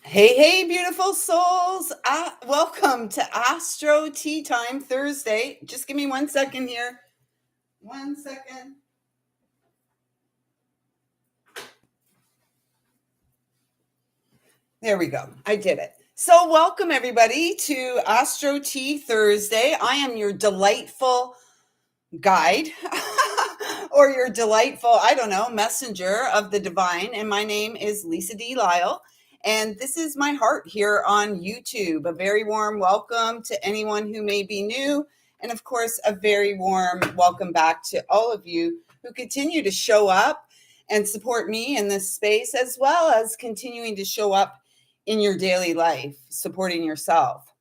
Hey, hey, beautiful souls. Welcome to Astro Tea Time Thursday. Just give me 1 second here. 1 second. There we go. I did it. So, welcome everybody to Astro Tea Thursday. I am your delightful guide or your delightful, I don't know, messenger of the divine. And my name is Lisa D. Lyle. And this is my heart here on YouTube. A very warm welcome to anyone who may be new. And of course, a very warm welcome back to all of you who continue to show up and support me in this space, as well as continuing to show up in your daily life, supporting yourself.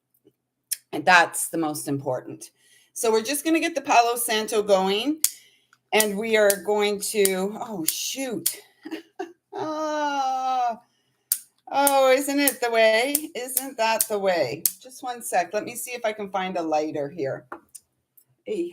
And that's the most important. So we're just going to get the Palo Santo going, and we are going to, oh, shoot. Oh, isn't it the way? Isn't that the way? Just 1 sec. Let me see if I can find a lighter here. Hey.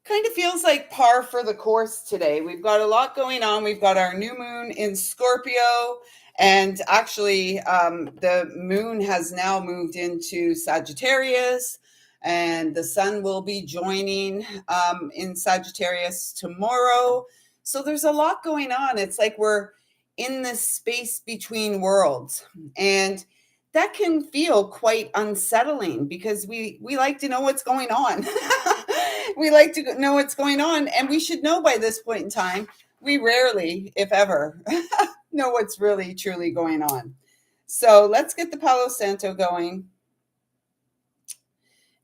Kind of feels like par for the course today. We've got a lot going on. We've got our new moon in Scorpio, and actually, the moon has now moved into Sagittarius, and the sun will be joining in Sagittarius tomorrow. So there's a lot going on. It's like we're in this space between worlds, and that can feel quite unsettling because we like to know what's going on. We like to know what's going on, and we should know by this point in time. We rarely, if ever, know what's really truly going on. So let's get the Palo Santo going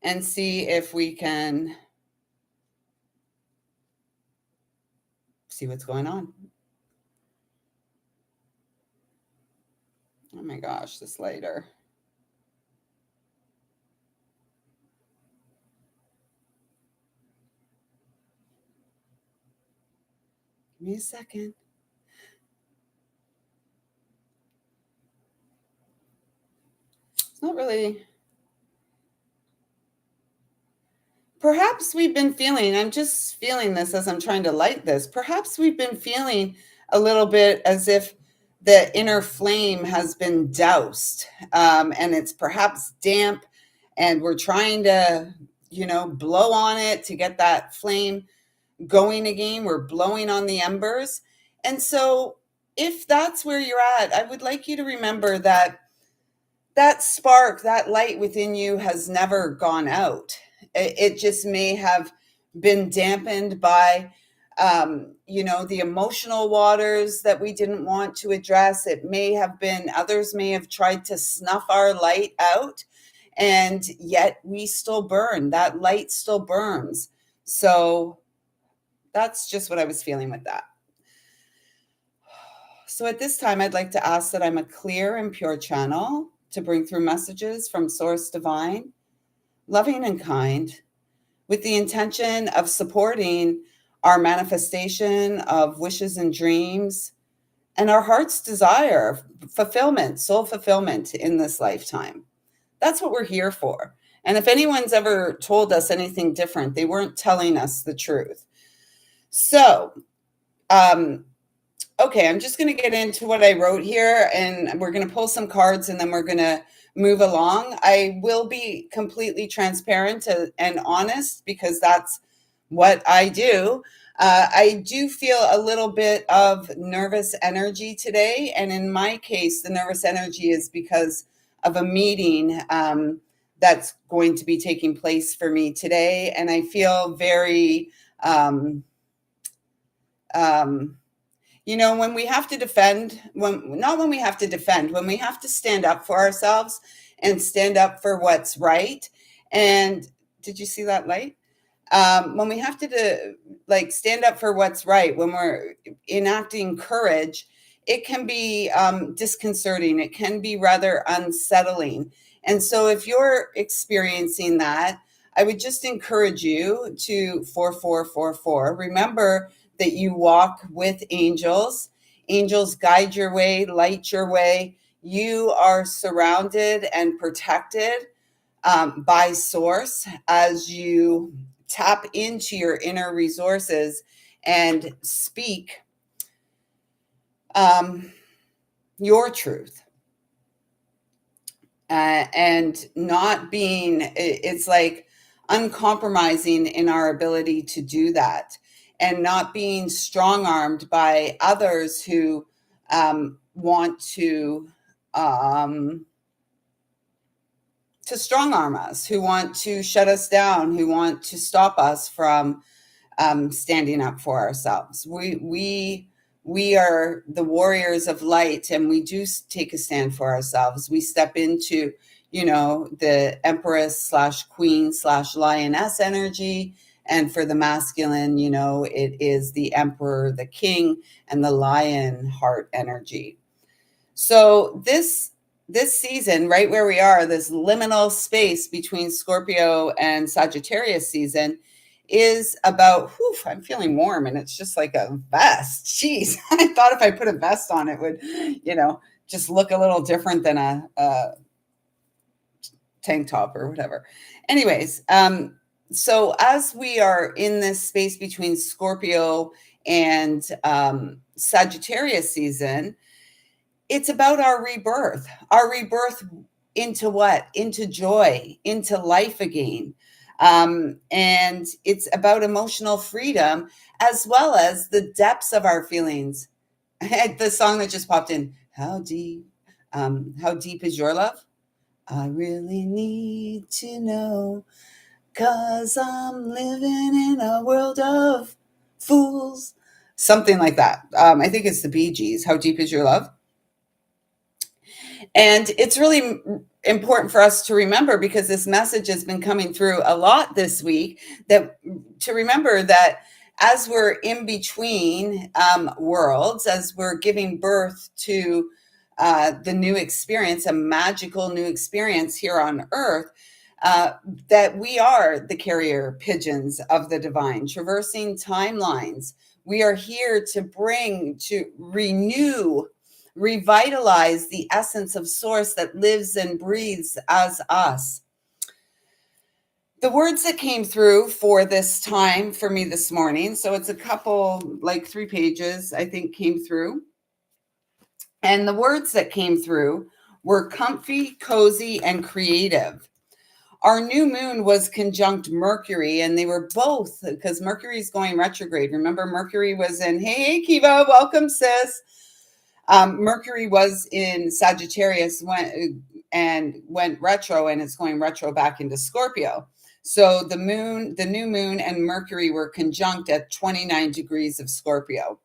and see if we can see what's going on. Oh my gosh, this lighter. Give me a second. It's not really. Perhaps we've been feeling, I'm just feeling this as I'm trying to light this. Perhaps we've been feeling a little bit as if the inner flame has been doused, and it's perhaps damp, and we're trying to, blow on it to get that flame going again. We're blowing on the embers. And so, if that's where you're at, I would like you to remember that that spark, that light within you has never gone out. It just may have been dampened by, the emotional waters that we didn't want to address. It may have been, others may have tried to snuff our light out, and yet we still burn. That light still burns. So that's just what I was feeling with that. So at this time, I'd like to ask that I'm a clear and pure channel to bring through messages from Source Divine, loving and kind, with the intention of supporting our manifestation of wishes and dreams and our heart's desire, fulfillment, soul fulfillment in this lifetime. That's what we're here for. And if anyone's ever told us anything different, they weren't telling us the truth. So, okay, I'm just going to get into what I wrote here, and we're going to pull some cards, and then we're going to move along. I will be completely transparent and honest because that's what I do. I do feel a little bit of nervous energy today, and in my case, the nervous energy is because of a meeting that's going to be taking place for me today, and I feel very when we have to defend, when we have to defend, when we have to stand up for ourselves and stand up for what's right. And did you see that light? When we have to stand up for what's right, when we're enacting courage, it can be disconcerting. It can be rather unsettling. And so if you're experiencing that, I would just encourage you to 4444. Remember that you walk with angels. Angels guide your way, light your way. You are surrounded and protected by source as you tap into your inner resources and speak your truth. And not being, it's like uncompromising in our ability to do that, and not being strong armed by others who want to strong arm us, who want to shut us down, who want to stop us from standing up for ourselves. We are the warriors of light, and we do take a stand for ourselves. We step into, the empress slash queen slash lioness energy. And for the masculine, it is the emperor, the king, and the lion heart energy. So this season, right where we are, this liminal space between Scorpio and Sagittarius season, is about, I'm feeling warm, and it's just like a vest. Jeez, I thought if I put a vest on, it would, just look a little different than a tank top or whatever. Anyways, so as we are in this space between Scorpio and Sagittarius season, it's about our rebirth into what? Into joy, into life again. And it's about emotional freedom, as well as the depths of our feelings. The song that just popped in, how deep is your love? I really need to know, 'cause I'm living in a world of fools. Something like that. I think it's the Bee Gees, How Deep Is Your Love? And it's really important for us to remember, because this message has been coming through a lot this week, that to remember that as we're in between worlds, as we're giving birth to the new experience, a magical new experience here on Earth, that we are the carrier pigeons of the divine, traversing timelines. We are here to renew, revitalize the essence of source that lives and breathes as us. The words that came through for this time for me this morning, so it's a couple, like 3 pages, I think, came through. And the words that came through were comfy, cozy, and creative. Our new moon was conjunct Mercury, and they were both, because Mercury is going retrograde. Remember, Mercury was in, hey, Kiva, welcome, sis. Mercury was in Sagittarius and went retro, and it's going retro back into Scorpio. So the new moon and Mercury were conjunct at 29 degrees of Scorpio.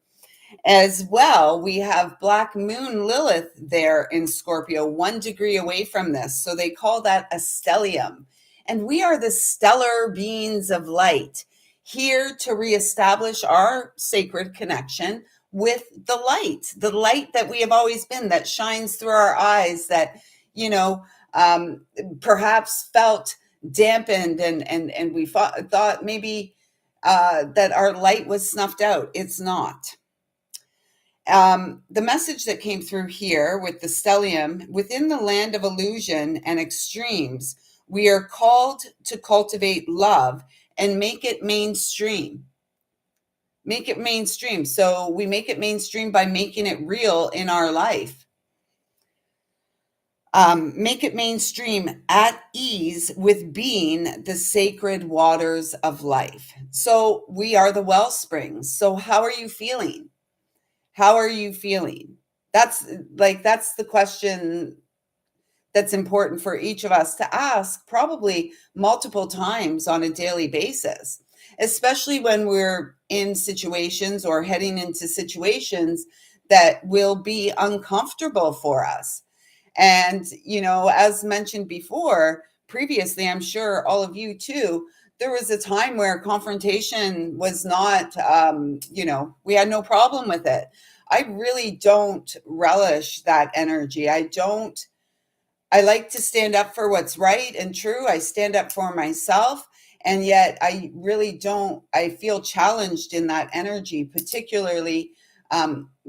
As well, we have Black Moon Lilith there in Scorpio, 1 degree away from this. So they call that a stellium. And we are the stellar beings of light, here to reestablish our sacred connection with the light that we have always been, that shines through our eyes, that, perhaps felt dampened, and we thought maybe that our light was snuffed out. It's not. The message that came through here with the stellium, within the land of illusion and extremes, we are called to cultivate love and make it mainstream. Make it mainstream. So we make it mainstream by making it real in our life. Make it mainstream at ease with being the sacred waters of life. So we are the well springs. So how are you feeling? How are you feeling? That's the question that's important for each of us to ask, probably multiple times on a daily basis, especially when we're in situations or heading into situations that will be uncomfortable for us. And, as mentioned previously, I'm sure all of you too, there was a time where confrontation was not, we had no problem with it. I really don't relish that energy. I like to stand up for what's right and true. I stand up for myself. And yet I really don't, I feel challenged in that energy, particularly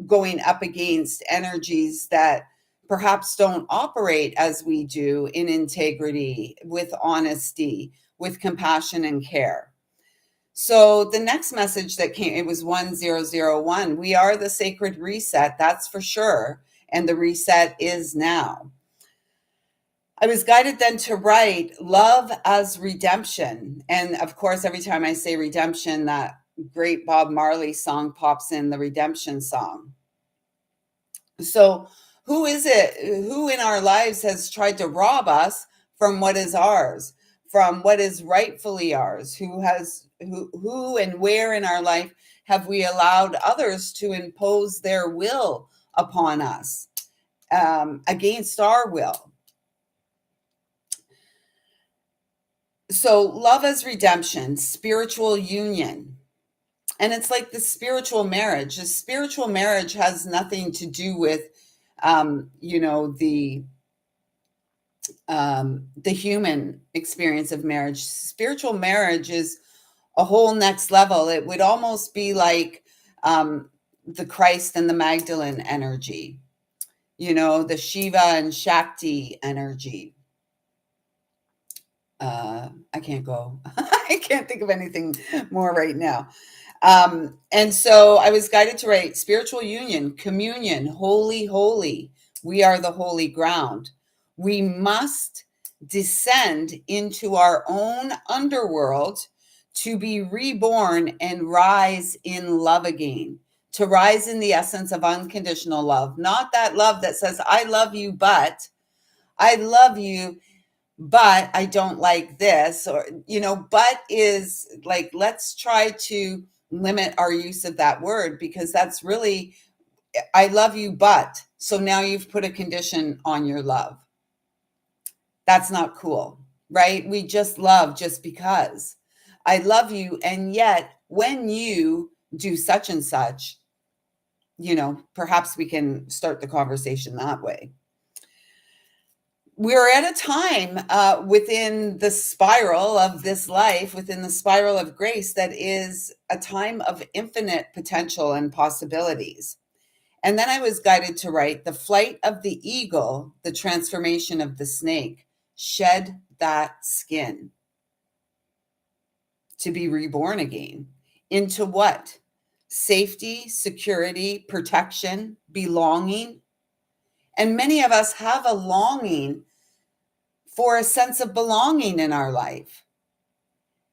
going up against energies that perhaps don't operate as we do in integrity, with honesty, with compassion and care. So the next message that came, it was 1001. We are the sacred reset, that's for sure. And the reset is now. I was guided then to write love as redemption. And of course, every time I say redemption, that great Bob Marley song pops in, the redemption song. So, who is it? Who in our lives has tried to rob us from what is ours, from what is rightfully ours? Who and where in our life have we allowed others to impose their will upon us, against our will? So, love as redemption, spiritual union. And it's like the spiritual marriage. The spiritual marriage has nothing to do with, you know, the human experience of marriage. Spiritual marriage is a whole next level. It would almost be like the Christ and the Magdalene energy, you know, the Shiva and Shakti energy. I can't go. I can't think of anything more right now. And so I was guided to write spiritual union, communion, holy, holy. We are the holy ground. We must descend into our own underworld to be reborn and rise in love again, to rise in the essence of unconditional love, not that love that says, I love you, but I love you, but I don't like this, or, you know, but is like, let's try to limit our use of that word, because that's really, I love you, but, so now you've put a condition on your love. That's not cool, right? We just love just because. I love you, and yet when you do such and such, you know, perhaps we can start the conversation that way. We're at a time within the spiral of this life, within the spiral of grace, that is a time of infinite potential and possibilities. And then I was guided to write the flight of the eagle, the transformation of the snake. Shed that skin to be reborn again. Into what? Safety, security, protection, belonging. And many of us have a longing for a sense of belonging in our life.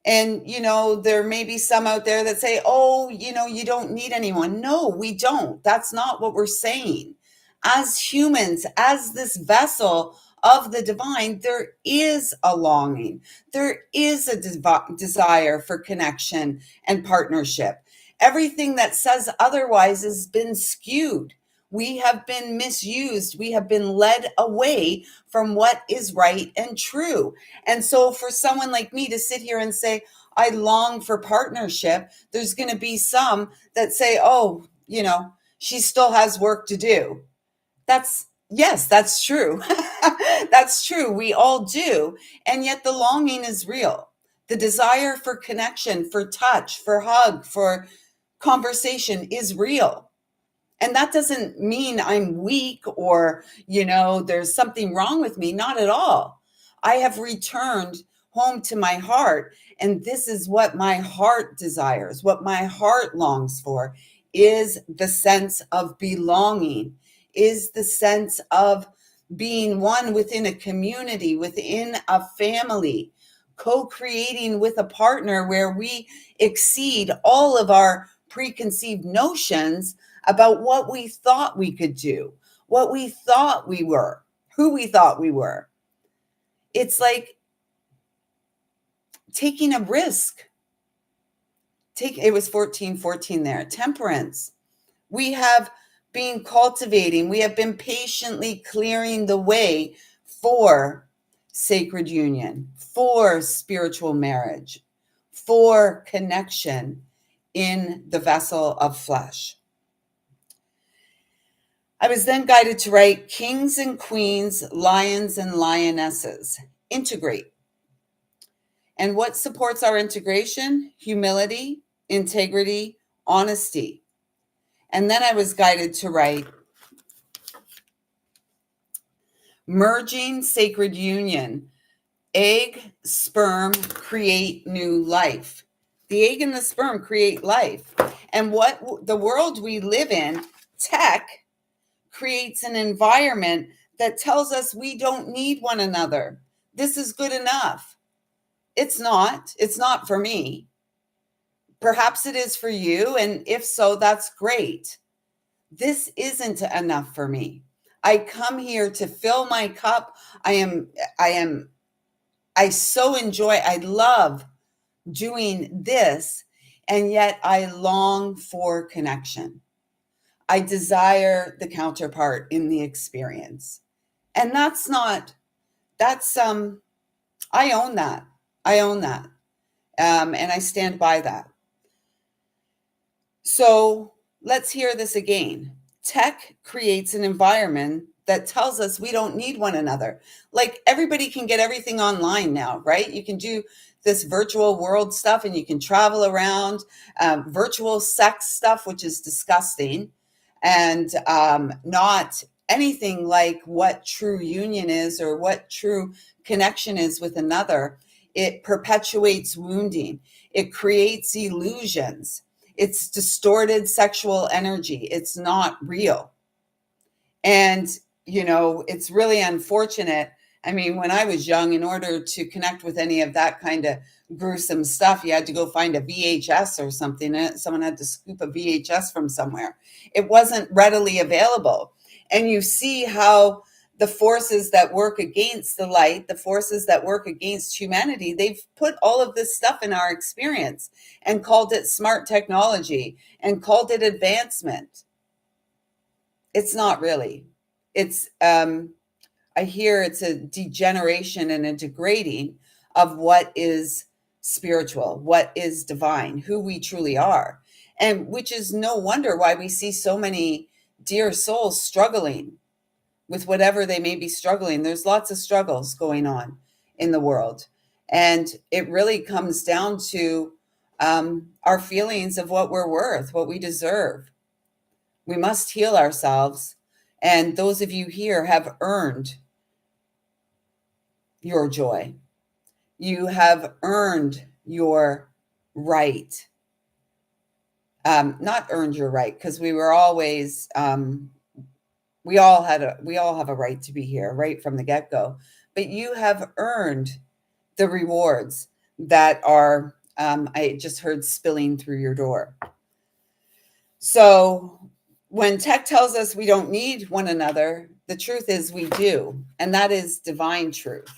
And, you know, there may be some out there that say, oh, you know, you don't need anyone. No, we don't. That's not what we're saying. As humans, as this vessel of the divine, there is a longing. There is a desire for connection and partnership. Everything that says otherwise has been skewed. We have been misused. We have been led away from what is right and true. And so for someone like me to sit here and say, I long for partnership, there's going to be some that say, oh, you know, she still has work to do. Yes, that's true. That's true. We all do. And yet the longing is real. The desire for connection, for touch, for hug, for conversation is real. And that doesn't mean I'm weak or, you know, there's something wrong with me. Not at all. I have returned home to my heart. And this is what my heart desires, what my heart longs for, is the sense of belonging, is the sense of being one within a community, within a family, co-creating with a partner where we exceed all of our preconceived notions about what we thought we could do, what we thought we were, who we thought we were. It's like taking a risk. It was 1414 there. Temperance. We have been cultivating, we have been patiently clearing the way for sacred union, for spiritual marriage, for connection in the vessel of flesh. I was then guided to write kings and queens, lions and lionesses. Integrate. And what supports our integration? Humility, integrity, honesty. And then I was guided to write Merging sacred union. Egg, sperm create new life. The egg and the sperm create life. And what the world we live in, tech, creates an environment that tells us we don't need one another. This is good enough. It's not. It's not for me. Perhaps it is for you. And if so, that's great. This isn't enough for me. I come here to fill my cup. I so enjoy, I love doing this. And yet I long for connection. I desire the counterpart in the experience. And that's not, that's, I own that. I own that. And I stand by that. So let's hear this again. Tech creates an environment that tells us we don't need one another. Like everybody can get everything online now, right? You can do this virtual world stuff and you can travel around, virtual sex stuff, which is disgusting and not anything like what true union is or what true connection is with another. It perpetuates wounding. It creates illusions. It's distorted sexual energy. It's not real. And, it's really unfortunate. I mean, when I was young, in order to connect with any of that kind of gruesome stuff, you had to go find a VHS or something. Someone had to scoop a VHS from somewhere. It wasn't readily available. And you see how the forces that work against the light, the forces that work against humanity, they've put all of this stuff in our experience and called it smart technology and called it advancement. It's not really. It's, I hear it's a degeneration and a degrading of what is spiritual, what is divine, who we truly are. And which is no wonder why we see so many dear souls struggling with whatever they may be struggling. There's lots of struggles going on in the world. And it really comes down to our feelings of what we're worth, what we deserve. We must heal ourselves. And those of you here have earned your joy. You have earned your right. Not earned your right, because we were always we all have a right to be here right from the get-go, but you have earned the rewards that are I just heard spilling through your door. So when tech tells us we don't need one another, the truth is we do, and that is divine truth.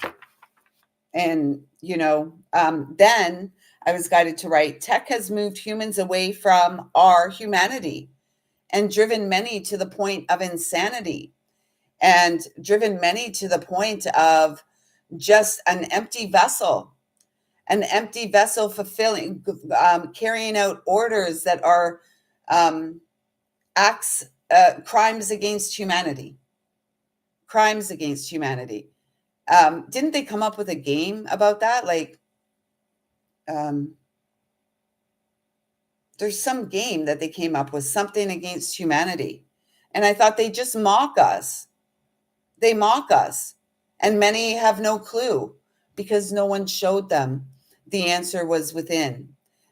And then I was guided to write, tech has moved humans away from our humanity and driven many to the point of insanity and driven many to the point of just an empty vessel fulfilling, carrying out orders that are acts, crimes against humanity. Crimes against humanity. Didn't they come up with a game about that? Like, there's some game that they came up with, something against humanity. And I thought they just mock us. They mock us. And many have no clue because no one showed them the answer was within.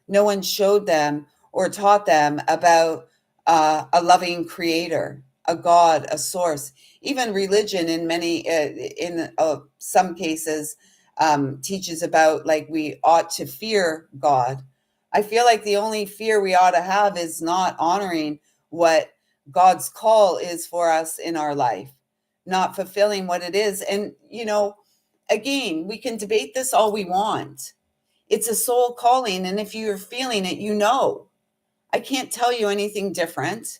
No one showed them or taught them about a loving creator, a God, a source. Even religion, in some cases, teaches about like we ought to fear God. I feel like the only fear we ought to have is not honoring what God's call is for us in our life, not fulfilling what it is. And, again, we can debate this all we want. It's a soul calling. And if you're feeling it, I can't tell you anything different.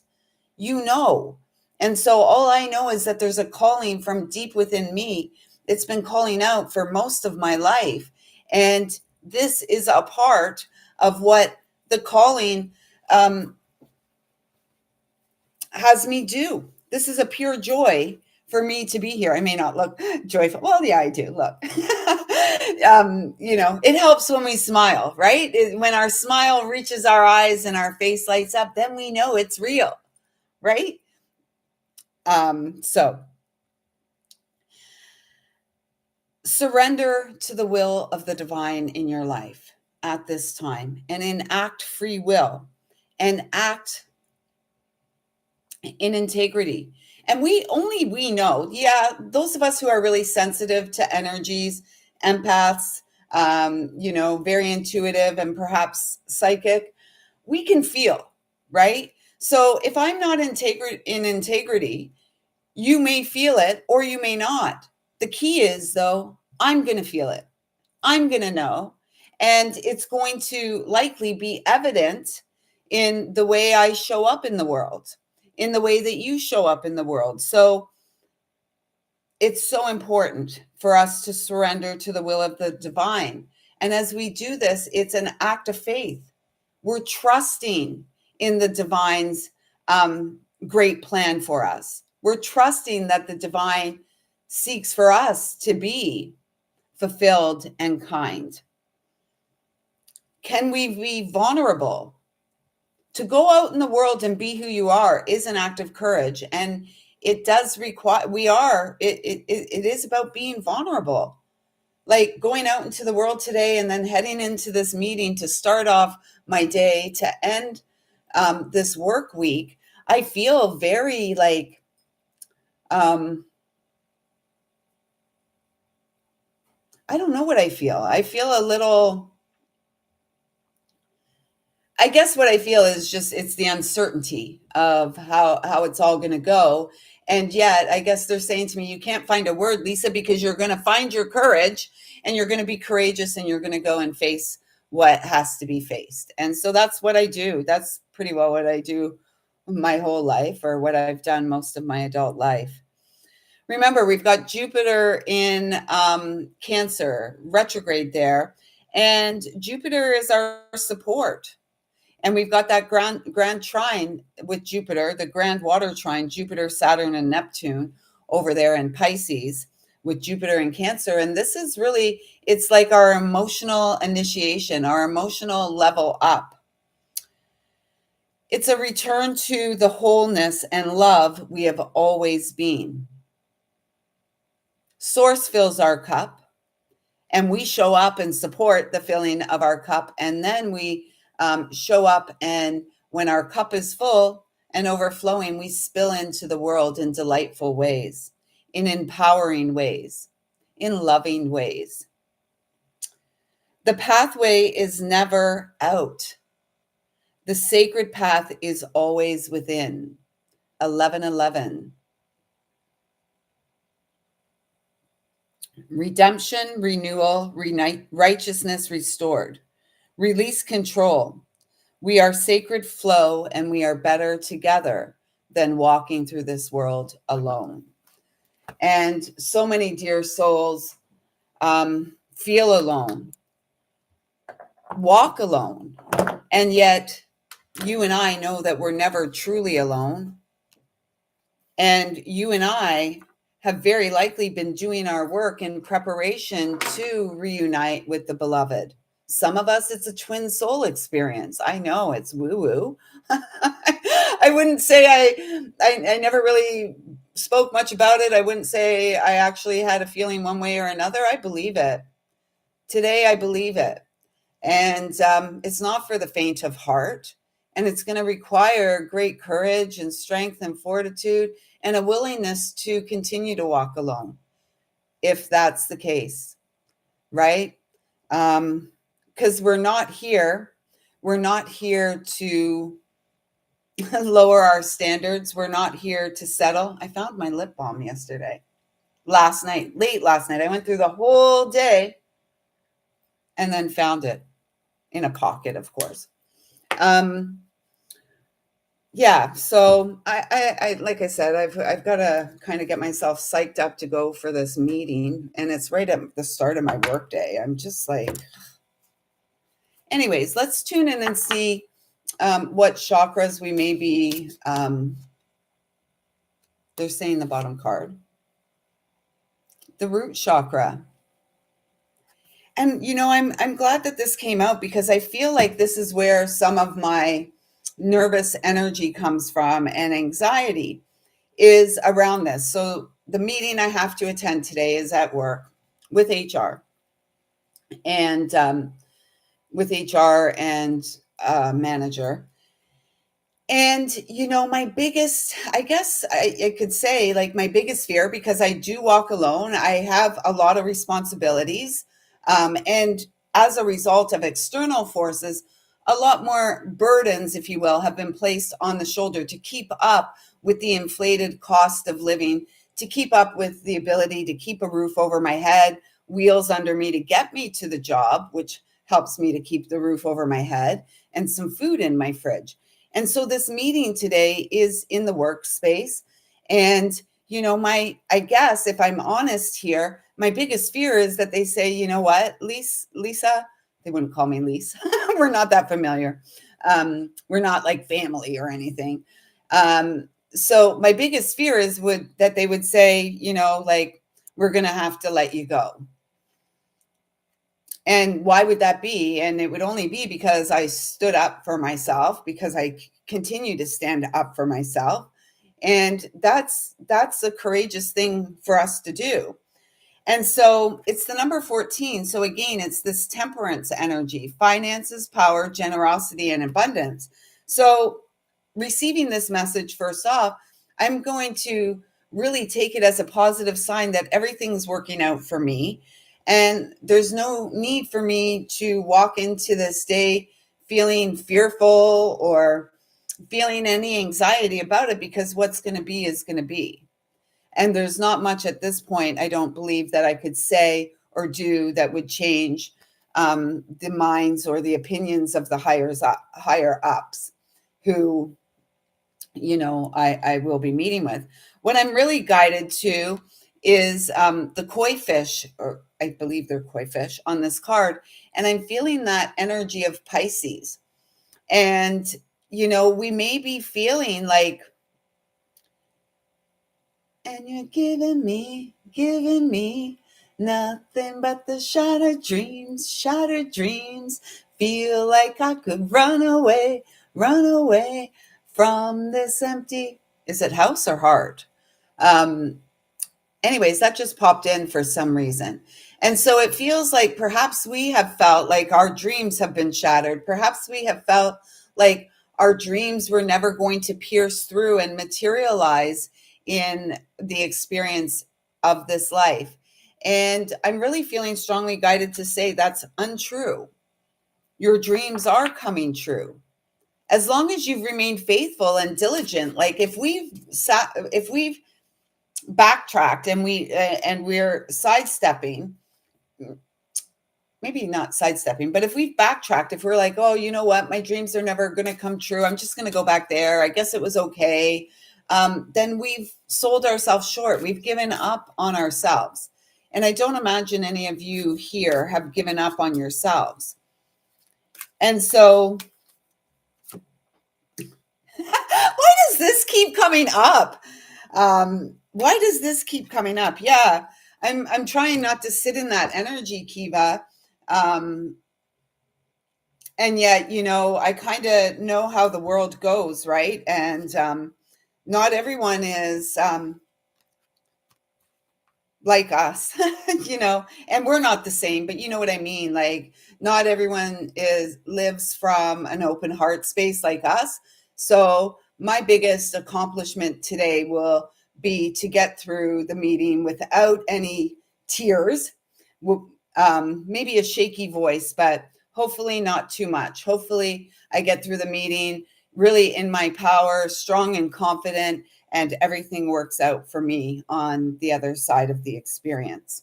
And so all I know is that there's a calling from deep within me. It's been calling out for most of my life. And this is a part of what the calling has me do. This is a pure joy for me to be here. I may not look joyful. Well, yeah, I do. Look, it helps when we smile, right? When our smile reaches our eyes and our face lights up, then we know it's real, right? So Surrender to the will of the divine in your life at this time and enact free will and act in integrity. And we know, yeah, those of us who are really sensitive to energies, empaths, very intuitive and perhaps psychic, we can feel, right? So if I'm not in integrity, you may feel it or you may not. The key is, though, I'm going to feel it. I'm going to know. And it's going to likely be evident in the way I show up in the world, in the way that you show up in the world. So it's so important for us to surrender to the will of the divine. And as we do this, it's an act of faith. We're trusting in the divine's great plan for us. We're trusting that the divine seeks for us to be fulfilled and kind. Can we be vulnerable? To go out in the world and be who you are is an act of courage. And it does require, it is about being vulnerable. Like going out into the world today and then heading into this meeting to start off my day to end this work week, I feel very like, I don't know what I feel. I feel a little, I guess what I feel is just it's the uncertainty of how it's all going to go. And yet, I guess they're saying to me, you can't find a word, Lisa, because you're going to find your courage and you're going to be courageous and you're going to go and face what has to be faced. And so that's what I do. That's pretty well what I do my whole life, or what I've done most of my adult life. Remember, we've got Jupiter in Cancer, retrograde there, and Jupiter is our support. And we've got that grand trine with Jupiter, the grand water trine, Jupiter, Saturn, and Neptune over there in Pisces with Jupiter in Cancer. And this is really, it's like our emotional initiation, our emotional level up. It's a return to the wholeness and love we have always been. Source fills our cup, and we show up and support the filling of our cup. And then we show up, and when our cup is full and overflowing, we spill into the world in delightful ways, in empowering ways, in loving ways. The pathway is never out. The sacred path is always within. 1111. Redemption, renewal, righteousness restored. Release control. We are sacred flow, and we are better together than walking through this world alone. And so many dear souls feel alone, walk alone, and yet you and I know that we're never truly alone. And you and I have very likely been doing our work in preparation to reunite with the beloved. Some of us, it's a twin soul experience. I know it's woo-woo. I wouldn't say I never really spoke much about it. I wouldn't say I actually had a feeling one way or another. I believe it. Today, I believe it. And it's not for the faint of heart. And it's going to require great courage and strength and fortitude and a willingness to continue to walk alone, if that's the case, right? Because we're not here to lower our standards. We're not here to settle. I found my lip balm late last night. I went through the whole day and then found it in a pocket, of course. Yeah, so I like I said, I've got to kind of get myself psyched up to go for this meeting, and it's right at the start of my workday. I'm just like, anyways, let's tune in and see what chakras we may be. They're saying the bottom card, the root chakra. And I'm glad that this came out, because I feel like this is where some of my nervous energy comes from, and anxiety is around this. So the meeting I have to attend today is at work. with HR and manager. And, my biggest, I guess I could say, like, my biggest fear, because I do walk alone, I have a lot of responsibilities. And as a result of external forces, a lot more burdens, if you will, have been placed on the shoulder to keep up with the inflated cost of living, to keep up with the ability to keep a roof over my head, wheels under me to get me to the job, which helps me to keep the roof over my head, and some food in my fridge. And so this meeting today is in the workspace. And, I guess if I'm honest here, my biggest fear is that they say, you know what, Lisa, they wouldn't call me Lisa. We're not that familiar. We're not like family or anything. So my biggest fear is that they would say, like, we're going to have to let you go. And why would that be? And it would only be because I stood up for myself, because I continue to stand up for myself. And that's a courageous thing for us to do. And so it's the number 14. So again, it's this temperance energy, finances, power, generosity, and abundance. So receiving this message, first off, I'm going to really take it as a positive sign that everything's working out for me. And there's no need for me to walk into this day feeling fearful or feeling any anxiety about it, because what's going to be is going to be. And there's not much at this point, I don't believe, that I could say or do that would change the minds or the opinions of the higher ups who, I will be meeting with. What I'm really guided to is the koi fish, or I believe they're koi fish on this card. And I'm feeling that energy of Pisces. And, we may be feeling like, and you're giving me nothing but the shattered dreams. Feel like I could run away from this empty, is it house or heart? Anyways, that just popped in for some reason. And so it feels like perhaps we have felt like our dreams have been shattered. Perhaps we have felt like our dreams were never going to pierce through and materialize in the experience of this life. And I'm really feeling strongly guided to say that's untrue. Your dreams are coming true. As long as you've remained faithful and diligent. Like if we've backtracked and we're sidestepping, maybe not sidestepping, but if we've backtracked, if we're like, oh, you know what, my dreams are never going to come true, I'm just going to go back there, I guess it was okay, then we've sold ourselves short. We've given up on ourselves. And I don't imagine any of you here have given up on yourselves. And so why does this keep coming up? Why does this keep coming up? Yeah, I'm trying not to sit in that energy, Kiva. And yet, I kind of know how the world goes, right? And not everyone is like us, and we're not the same, but you know what I mean? Like, not everyone lives from an open heart space like us. So my biggest accomplishment today will be to get through the meeting without any tears, maybe a shaky voice, but hopefully not too much. Hopefully I get through the meeting really in my power, strong and confident, and everything works out for me on the other side of the experience.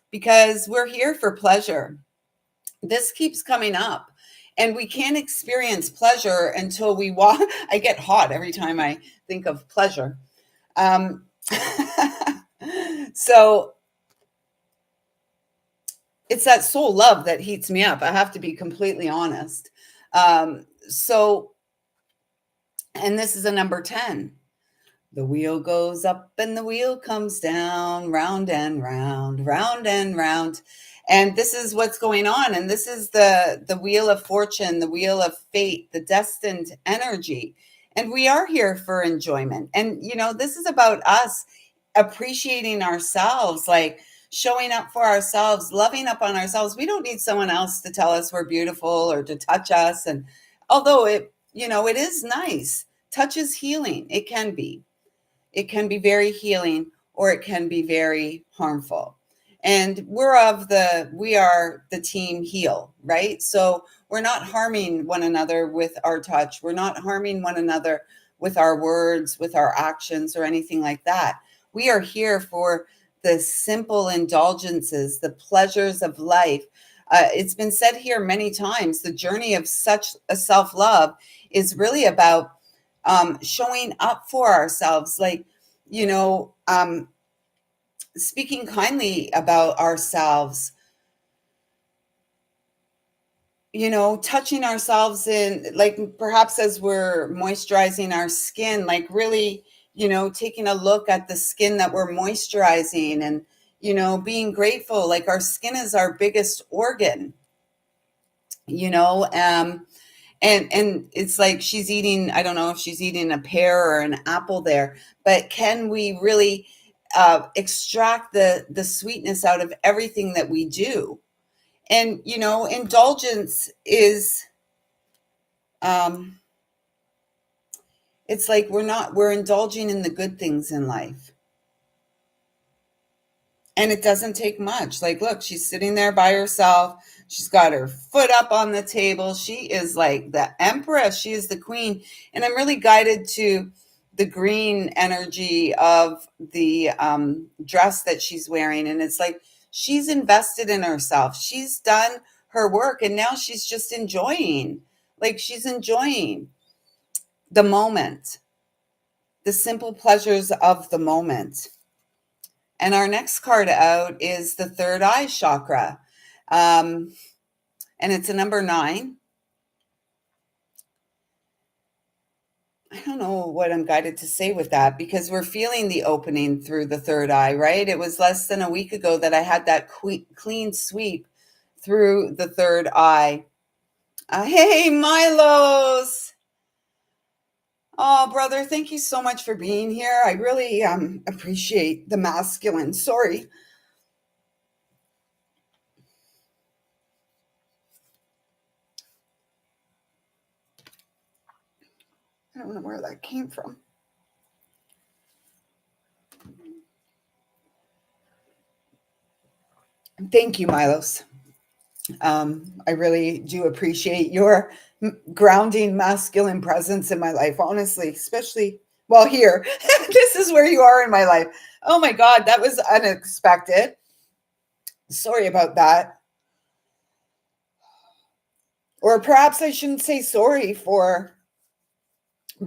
Because we're here for pleasure. This keeps coming up. And we can't experience pleasure until we walk. I get hot every time I think of pleasure. So it's that soul love that heats me up. I have to be completely honest. And this is a number 10. The wheel goes up and the wheel comes down, round and round, round and round. And this is what's going on. And this is the wheel of fortune, the wheel of fate, the destined energy. And we are here for enjoyment. And, this is about us appreciating ourselves, like showing up for ourselves, loving up on ourselves. We don't need someone else to tell us we're beautiful or to touch us. And although it is nice, touch is healing. It can be. It can be very healing, or it can be very harmful. And we are the team heal, right? So we're not harming one another with our touch. We're not harming one another with our words, with our actions, or anything like that. We are here for the simple indulgences, the pleasures of life. It's been said here many times, the journey of such a self-love is really about showing up for ourselves, like, you know, speaking kindly about ourselves, touching ourselves in, like, perhaps as we're moisturizing our skin, like really, taking a look at the skin that we're moisturizing, and, being grateful. Like, our skin is our biggest organ, you know, and it's like she's eating, I don't know if she's eating a pear or an apple there, but can we really extract the sweetness out of everything that we do? And indulgence is, um it's like we're indulging in the good things in life. And it doesn't take much. Like, look, she's sitting there by herself. She's got her foot up on the table. She is like the empress. She is the queen. And I'm really guided to the green energy of the dress that she's wearing. And it's like she's invested in herself. She's done her work. And now she's just enjoying. Like, she's enjoying the moment, the simple pleasures of the moment. And our next card out is the third eye chakra. Um, and it's a number 9. I don't know what I'm guided to say with that, because we're feeling the opening through the third eye, right? It was less than a week ago that I had that clean sweep through the third eye. Hey, Milos. Oh, brother, thank you so much for being here. I really appreciate the masculine. Sorry. I don't know where that came from. Thank you, Milos. I really do appreciate your grounding masculine presence in my life, honestly, especially well here. This is where you are in my life. Oh my God, that was unexpected. Sorry about that. Or perhaps I shouldn't say sorry for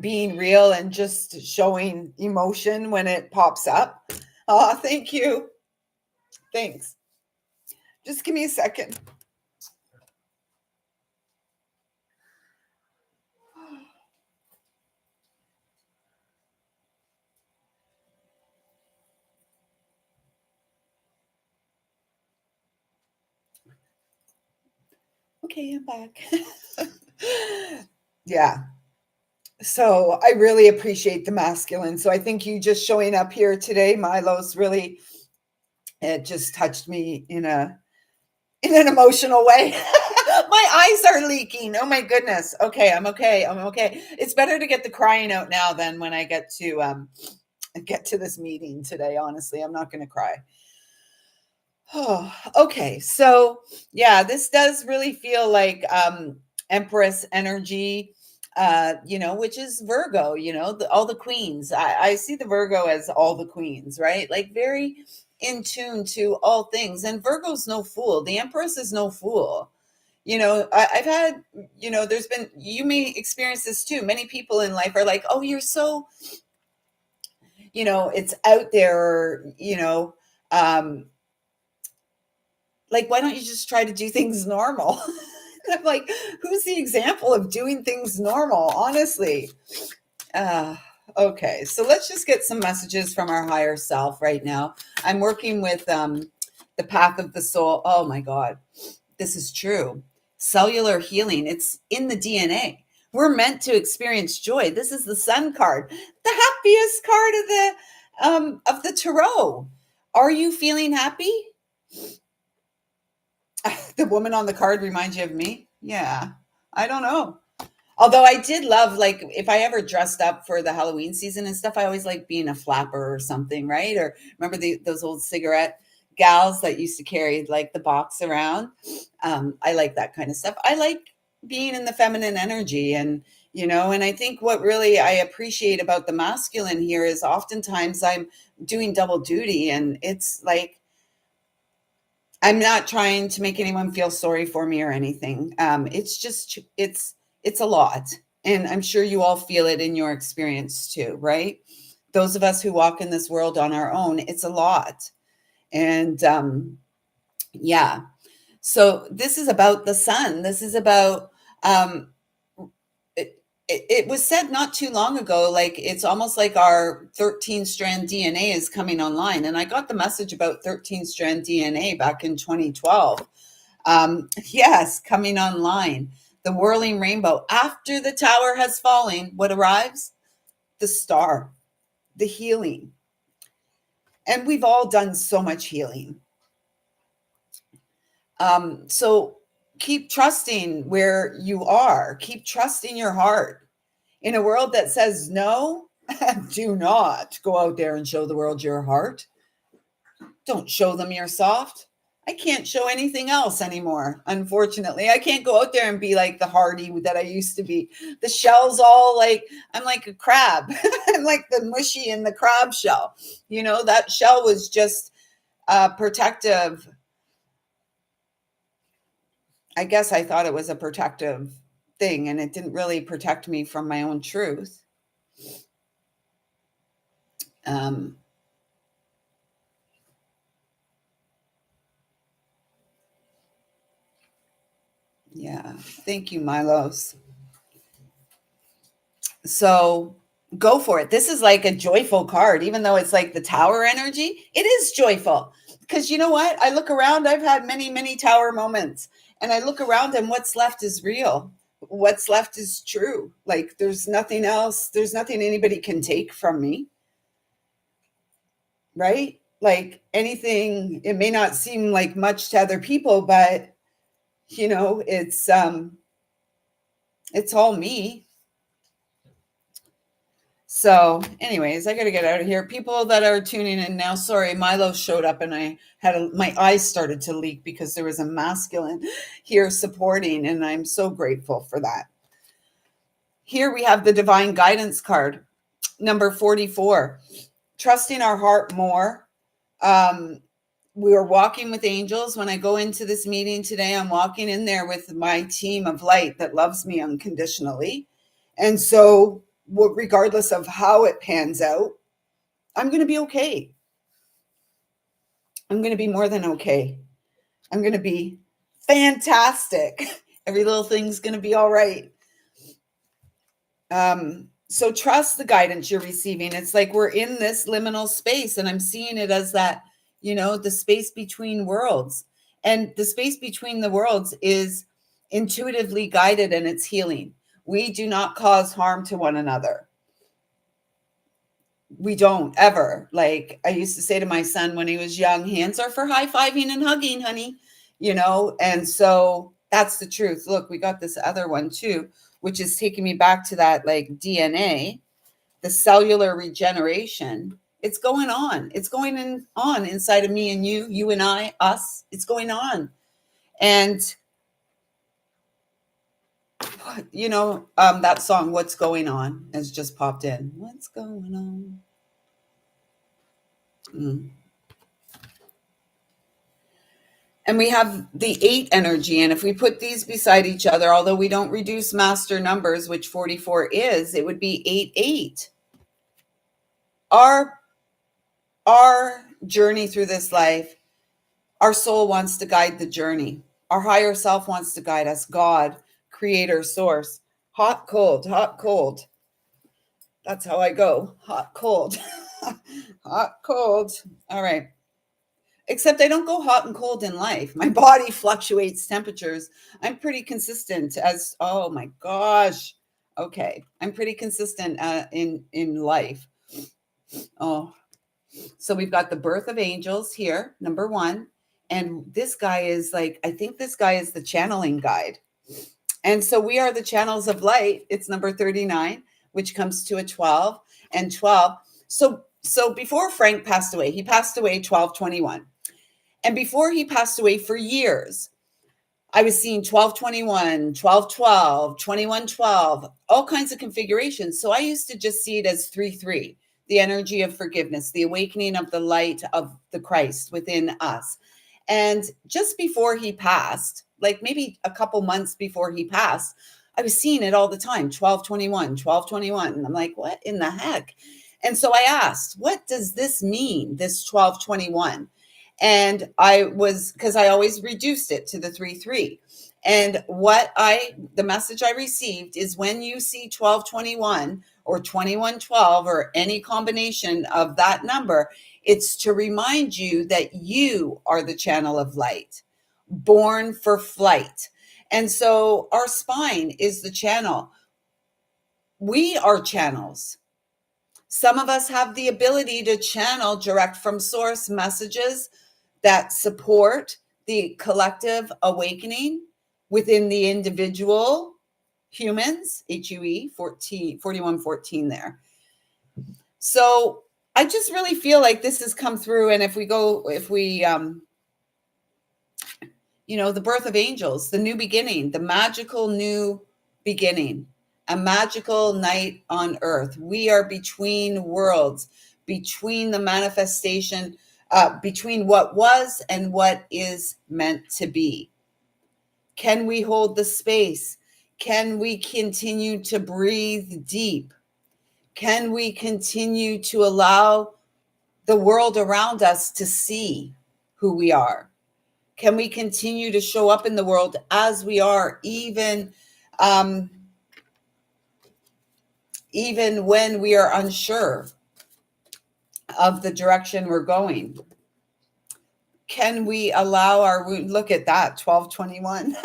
being real and just showing emotion when it pops up. Oh, thank you. Thanks. Just give me a second. Okay, I'm back. Yeah. So I really appreciate the masculine. So I think you just showing up here today, Milos, really, it just touched me in an emotional way. My eyes are leaking. Oh my goodness. Okay, I'm okay. I'm okay. It's better to get the crying out now than when I get to this meeting today. Honestly, I'm not going to cry. Oh, okay. So yeah, this does really feel like Empress energy, which is Virgo, all the queens. I see the Virgo as all the queens, right? Like, very in tune to all things. And Virgo's no fool. The Empress is no fool. I've had, there's been, you may experience this too. Many people in life are like, oh, you're so, it's out there, um, like, why don't you just try to do things normal? I'm like, who's the example of doing things normal? Honestly. Uh, okay, so let's just get some messages from our higher self right now. I'm working with the path of the soul. Oh my God, this is true. Cellular healing. It's in the DNA. We're meant to experience joy. This is the Sun card, the happiest card of the tarot. Are you feeling happy? The woman on the card reminds you of me? Yeah. I don't know. Although I did love, like, if I ever dressed up for the Halloween season and stuff, I always like being a flapper or something, right? Or remember those old cigarette gals that used to carry like the box around? I like that kind of stuff. I like being in the feminine energy, and I think what really I appreciate about the masculine here is oftentimes I'm doing double duty, and it's like I'm not trying to make anyone feel sorry for me or anything. It's just it's a lot, and I'm sure you all feel it in your experience too, right? Those of us who walk in this world on our own, it's a lot, and yeah. So this is about the sun. This is about um, it was said not too long ago, like it's almost like our 13 strand DNA is coming online. And I got the message about 13 strand DNA back in 2012. Yes, coming online. The whirling rainbow. After the tower has fallen, what arrives? The star, the healing. And we've all done so much healing. So keep trusting where you are, keep trusting your heart. In a world that says no, do not go out there and show the world your heart. Don't show them you're soft. I can't show anything else anymore. Unfortunately, I can't go out there and be like the hardy that I used to be. The shell's all like, I'm like a crab. I'm like the mushy in the crab shell. That shell was just protective. I guess I thought it was a protective thing, and it didn't really protect me from my own truth. Um, yeah. Thank you, Milos. So go for it. This is like a joyful card, even though it's like the tower energy. It is joyful because you know what? I look around, I've had many, many tower moments, and I look around, and what's left is real. What's left is true. Like there's nothing else, there's nothing anybody can take from me, right? Like anything, it may not seem like much to other people, but it's all me. So, anyways, I got to get out of here. People that are tuning in now, sorry, Milo showed up and I had my eyes started to leak because there was a masculine here supporting, and I'm so grateful for that. Here we have the divine guidance card, number 44, trusting our heart more. We are walking with angels. When I go into this meeting today, I'm walking in there with my team of light that loves me unconditionally. And so, regardless of how it pans out, I'm going to be okay. I'm going to be more than okay. I'm going to be fantastic. Every little thing's going to be all right. So trust the guidance you're receiving. It's like we're in this liminal space, and I'm seeing it as that, the space between worlds. And the space between the worlds is intuitively guided, and it's healing. We do not cause harm to one another. We don't ever. Like I used to say to my son when he was young, hands are for high-fiving and hugging, honey, and so that's the truth. Look, we got this other one too, which is taking me back to that like DNA, the cellular regeneration. It's going on. It's going on inside of me and you and I, us. It's going on. And that song, What's Going On, has just popped in. What's going on? And we have the 8 energy. And if we put these beside each other, although we don't reduce master numbers, which 44 is, it would be 8-8. Our journey through this life, our soul wants to guide the journey. Our higher self wants to guide us. God, creator, source. Hot, cold, hot, cold. That's how I go. Hot, cold. Hot, cold. All right. Except I don't go hot and cold in life. My body fluctuates temperatures. I'm pretty consistent oh my gosh. Okay. I'm pretty consistent in life. Oh, so we've got the birth of angels here, number 1. And this guy is like, I think this guy is the channeling guide. And so we are the channels of light. It's number 39, which comes to a 12 and 12. So before Frank passed away, he passed away 12/21. And before he passed away, for years, I was seeing 12/21, 12/12, 21/12, all kinds of configurations. So I used to just see it as 3/3, the energy of forgiveness, the awakening of the light of the Christ within us. And just before he passed, like maybe a couple months before he passed, I was seeing it all the time, 12/21, 12/21. And I'm like, what in the heck? And so I asked, what does this mean, this 12/21? And because I always reduced it to the 3/3. And the message I received is, when you see 12/21 or 21/12 or any combination of that number, it's to remind you that you are the channel of light, born for flight. And so our spine is the channel. We are channels. Some of us have the ability to channel direct from source messages that support the collective awakening within the individual humans, HUE 4114 there. So I just really feel like this has come through. And if we the birth of angels, the new beginning, the magical new beginning, a magical night on earth. We are between worlds, between the manifestation, between what was and what is meant to be. Can we hold the space? Can we continue to breathe deep? Can we continue to allow the world around us to see who we are? Can we continue to show up in the world as we are, even when we are unsure of the direction we're going? Can we allow look at that, 12/21.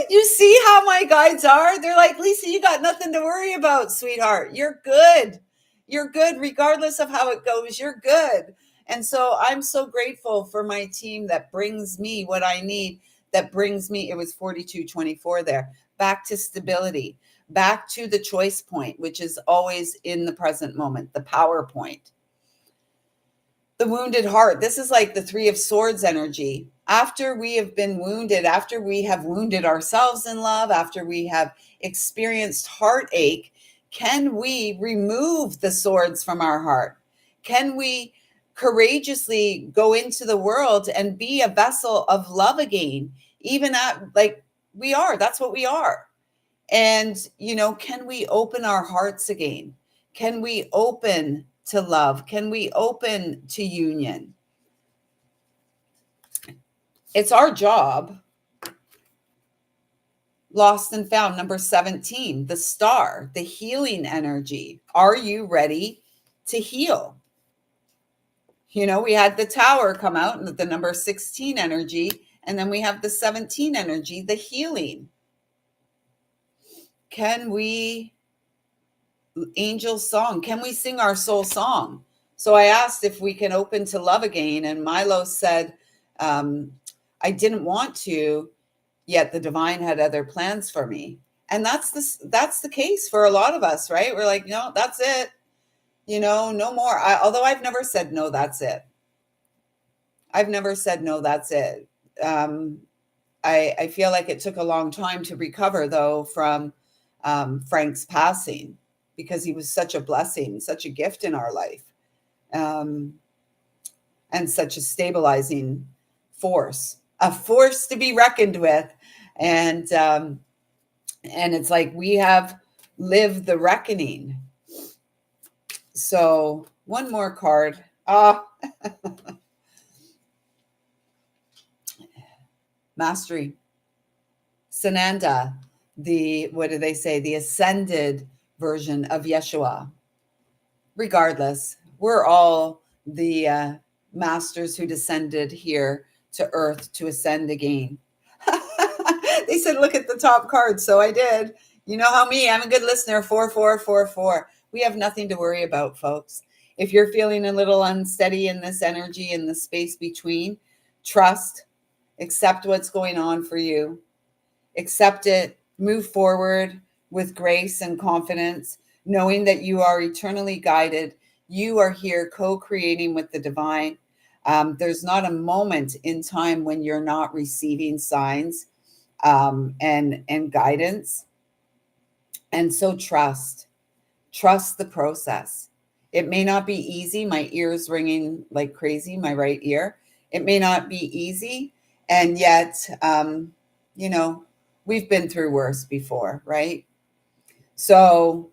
You see how my guides are? They're like, Lisa, you got nothing to worry about, sweetheart. You're good. You're good. Regardless of how it goes, you're good. And so I'm so grateful for my team that brings me what I need, that brings me, it was 42/24 there, back to stability, back to the choice point, which is always in the present moment, the power point. The wounded heart. This is like the 3 of Swords energy. After we have been wounded, after we have wounded ourselves in love, after we have experienced heartache, can we remove the swords from our heart? Can we courageously go into the world and be a vessel of love again, even like we are? That's what we are. And, can we open our hearts again? Can we open to love? Can we open to union? It's our job. Lost and found, number 17, the star, the healing energy. Are you ready to heal? We had the tower come out, and the number 16 energy, and then we have the 17 energy, the healing. Can we, angel song, can we sing our soul song? So I asked if we can open to love again, and Milo said, I didn't want to, yet the divine had other plans for me. And that's the case for a lot of us, right? We're like, no, that's it. No more. Although I've never said, no, that's it. I've never said, no, that's it. I feel like it took a long time to recover, though, from Frank's passing, because he was such a blessing, such a gift in our life, and such a stabilizing force, a force to be reckoned with. And it's like we have lived the reckoning. So one more card. Mastery. Sananda, what do they say? The ascended version of Yeshua. Regardless, we're all the masters who descended here to earth to ascend again. They said, look at the top card. So I did. You know how I'm a good listener. 4444. We have nothing to worry about, folks. If you're feeling a little unsteady in this energy, in the space between, Trust, accept what's going on for you, accept it, move forward with grace and confidence, knowing that you are eternally guided. You are here co-creating with the divine. There's not a moment in time when you're not receiving signs and guidance. And so trust the process. It may not be easy. My ear's ringing like crazy, my right ear. It may not be easy. And yet, you know, we've been through worse before, right? So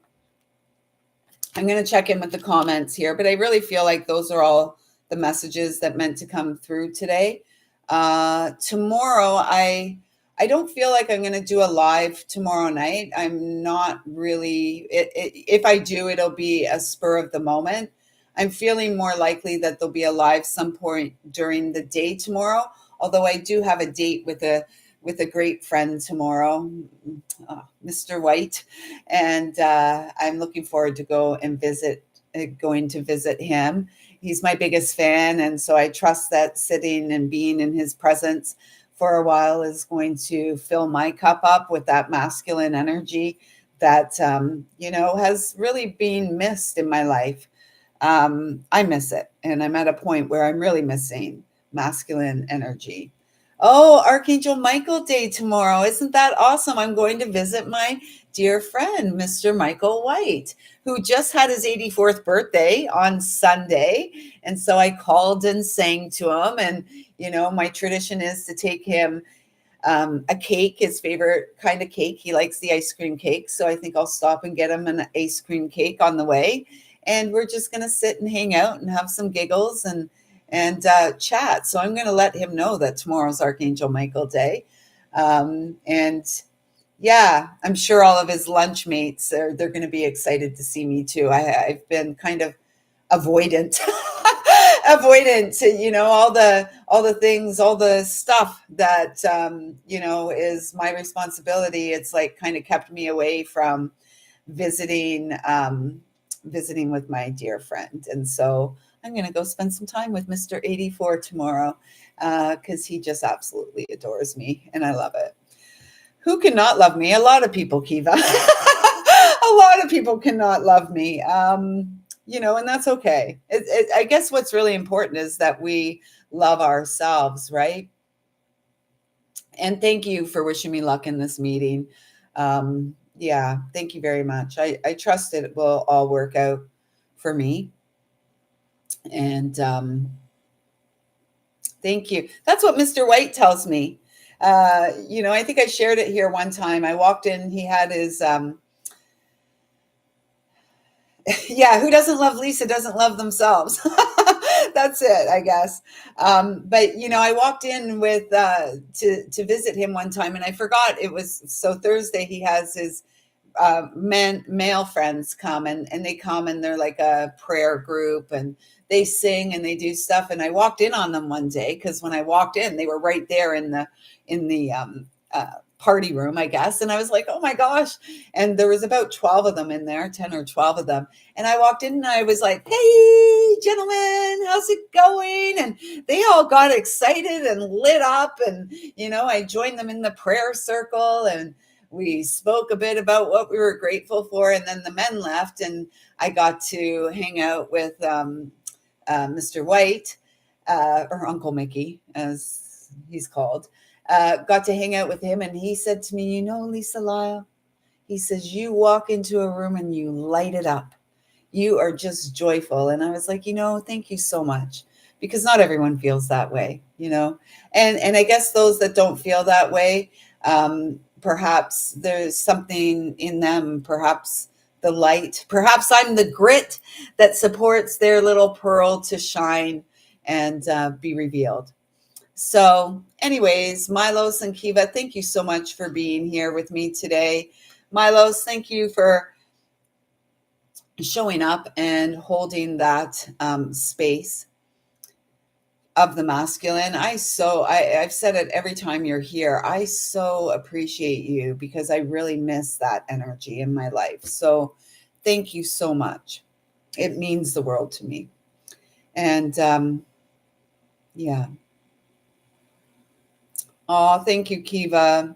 I'm going to check in with the comments here, but I really feel like those are all the messages that meant to come through today. Tomorrow, I don't feel like I'm going to do a live tomorrow night. I'm not really, if I do, it'll be a spur of the moment. I'm feeling more likely that there'll be a live some point during the day tomorrow, although I do have a date with a great friend tomorrow, Mr. White, and I'm looking forward to going to visit him. He's my biggest fan, and so I trust that sitting and being in his presence for a while is going to fill my cup up with that masculine energy that has really been missed in my life. I miss it, and I'm at a point where I'm really missing masculine energy. Oh, Archangel Michael Day tomorrow. Isn't that awesome? I'm going to visit my dear friend, Mr. Michael White, who just had his 84th birthday on Sunday. And so I called and sang to him. And, my tradition is to take him a cake, his favorite kind of cake. He likes the ice cream cake. So I think I'll stop and get him an ice cream cake on the way. And we're just going to sit and hang out and have some giggles and chat. So I'm going to let him know that tomorrow's Archangel Michael Day. And yeah, I'm sure all of his lunch mates they're going to be excited to see me too. I've been kind of avoidant, all the things, all the stuff that, is my responsibility. It's like kind of kept me away from visiting with my dear friend. And so I'm going to go spend some time with Mr. 84 tomorrow because he just absolutely adores me and I love it. Who cannot love me? A lot of people, Kiva. A lot of people cannot love me, and that's okay. I guess what's really important is that we love ourselves, right? And thank you for wishing me luck in this meeting. Yeah, thank you very much. I trust it will all work out for me. And thank you. That's what Mr. White tells me. I think I shared it here one time. I walked in, he had his, yeah, who doesn't love Lisa doesn't love themselves. That's it, I guess. But I walked in with to visit him one time, and I forgot it was so Thursday. He has his male friends come, and they come and they're like a prayer group, and they sing and they do stuff. And I walked in on them one day because when I walked in, they were right there in the party room, I guess. And I was like, oh my gosh. And there was about 12 of them in there, 10 or 12 of them. And I walked in and I was like, hey, gentlemen, how's it going? And they all got excited and lit up. And, I joined them in the prayer circle and we spoke a bit about what we were grateful for. And then the men left and I got to hang out with Mr. White, or Uncle Mickey, as he's called. Got to hang out with him, and he said to me, lisalyle, he says, you walk into a room and you light it up. You are just joyful. And I was like, thank you so much, because not everyone feels that way, and I guess those that don't feel that way, perhaps there's something in them, perhaps the light, perhaps I'm the grit that supports their little pearl to shine and be revealed. So anyways, Milos and Kiva, thank you so much for being here with me today. Milos, thank you for showing up and holding that space of the masculine. I've said it every time you're here. I so appreciate you because I really miss that energy in my life. So thank you so much. It means the world to me. And yeah. Oh, thank you, Kiva.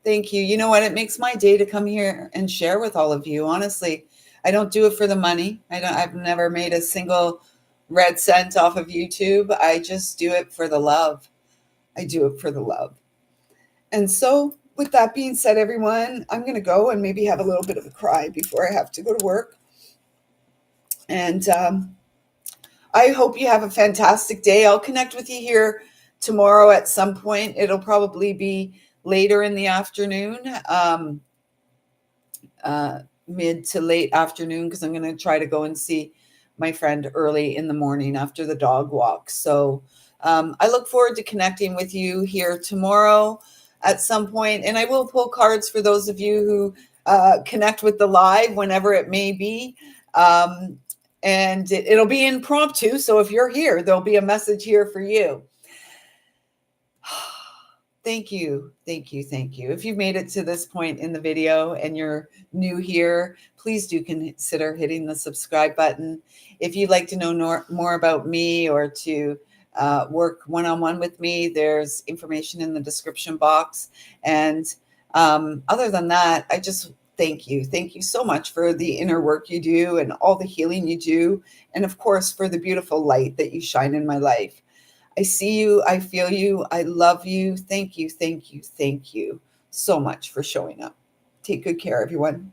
Thank you. You know what? It makes my day to come here and share with all of you. Honestly, I don't do it for the money. I've never made a single red cent off of YouTube. I just do it for the love. I do it for the love. And so, with that being said, everyone, I'm going to go and maybe have a little bit of a cry before I have to go to work. And I hope you have a fantastic day. I'll connect with you here tomorrow at some point. It'll probably be later in the afternoon, uh, mid to late afternoon, because I'm going to try to go and see my friend early in the morning after the dog walk. So I look forward to connecting with you here tomorrow at some point. And I will pull cards for those of you who connect with the live whenever it may be. And it'll be impromptu. So if you're here, there'll be a message here for you. Thank you. Thank you. Thank you. If you've made it to this point in the video and you're new here, please do consider hitting the subscribe button. If you'd like to know more about me or to work one-on-one with me, there's information in the description box. And other than that, I just thank you. Thank you so much for the inner work you do and all the healing you do. And of course, for the beautiful light that you shine in my life. I see you. I feel you. I love you. Thank you. Thank you. Thank you so much for showing up. Take good care, everyone.